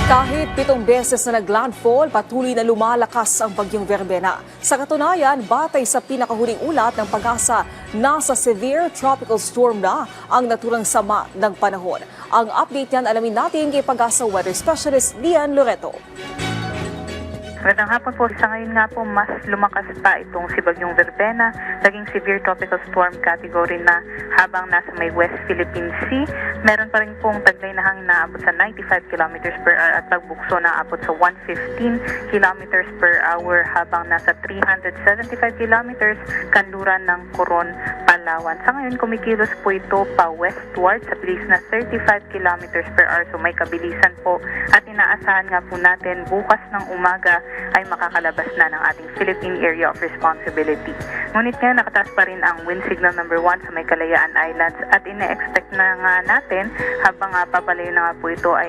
Kahit 7 beses na naglandfall, patuloy na lumalakas ang bagyong Verbena. Sa katunayan, batay sa pinakahuling ulat ng Pag-asa, nasa severe tropical storm na ang naturang sama ng panahon. Ang update niyan alamin natin kay Pag-asa weather specialist Lian Loreto. Magandang hapon po. Sa ngayon nga po, mas lumakas pa itong si Bagyong Verbena, naging severe tropical storm category na habang nasa may West Philippine Sea. Meron pa rin pong taglay na hangin na abot sa 95 km per hour at pagbukso na abot sa 115 km per hour habang nasa 375 km kanluran ng Coron, Palawan. Sa ngayon, kumikilos po ito pa westward sa bilis na 35 km per hour. So may kabilisan po at inaasahan nga po natin bukas ng umaga ay makakalabas na ng ating Philippine Area of Responsibility. Ngunit ngayon nakataas pa rin ang wind signal number 1 sa may Kalayaan Islands at ine-expect na nga natin habang papalayo na nga po ito ay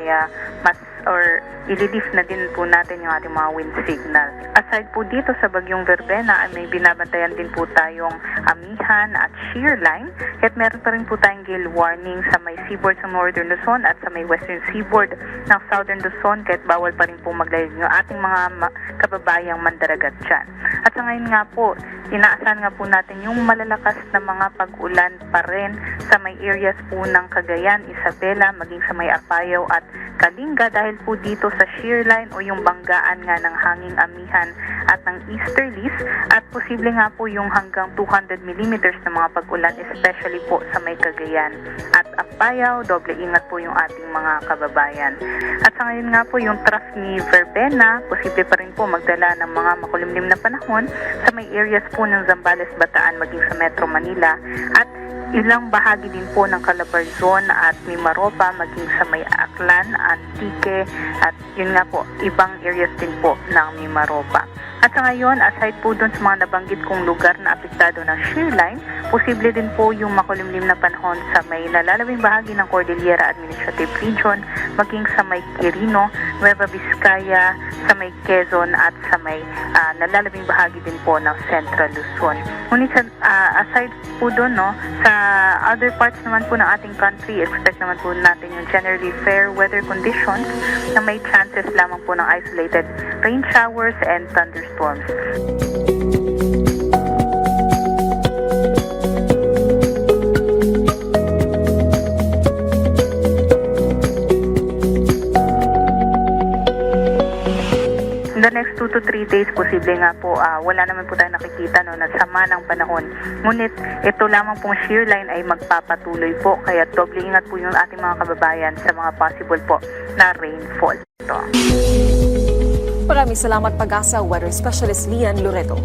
mas or ililift na din po natin yung ating mga wind signal. Aside po dito sa Bagyong Verbena ay may binabantayan din po tayong amihan at shear line at meron pa rin po tayong gale warning sa may seaboard sa Northern Luzon at sa may western seaboard ng Southern Luzon kahit bawal pa rin po maglayag yung ating mga kababayang mandaragat dyan. At sa ngayon nga po, inaasahan nga po natin yung malalakas na mga pag-ulan pa rin sa may areas po ng Cagayan, Isabela, maging sa may Apayao at Kalinga dahil po dito sa shear line o yung banggaan nga ng hanging amihan at ng easterlies at posible nga po yung hanggang 200 millimeters na mga pag-ulan especially po sa may Cagayan at Apayao. Doble ingat po yung ating mga kababayan. At sa ngayon nga po yung trough ni Verbena, posible pa rin po magdala ng mga makulimlim na panahon sa may areas po ng Zambales, Bataan maging sa Metro Manila at ilang bahagi din po ng Calabarzon at Mimaropa maging sa may Aklan, Antique at yun nga po, ibang areas din po ng Mimaropa. At sa ngayon, aside po dun sa mga nabanggit kong lugar na apektado ng shear line, posible din po yung makulimlim na panahon sa may nalalabing bahagi ng Cordillera Administrative Region, maging sa may Quirino, Nueva Vizcaya, sa may Quezon at sa may nalalabing bahagi din po ng Central Luzon. Ngunit aside po dun, no, sa other parts naman po ng ating country, expect naman po natin yung generally fair weather conditions na may chances lamang po ng isolated rain showers and thunderstorms. In the next 2 to 3 days, posible nga po, wala naman po tayo nakikita na sama ng panahon. Ngunit ito lamang pong shear line ay magpapatuloy po, kaya doble ingat po yung ating mga kababayan sa mga possible po na rainfall. Ito. Maraming salamat Pag-asa weather specialist Lian Loreto.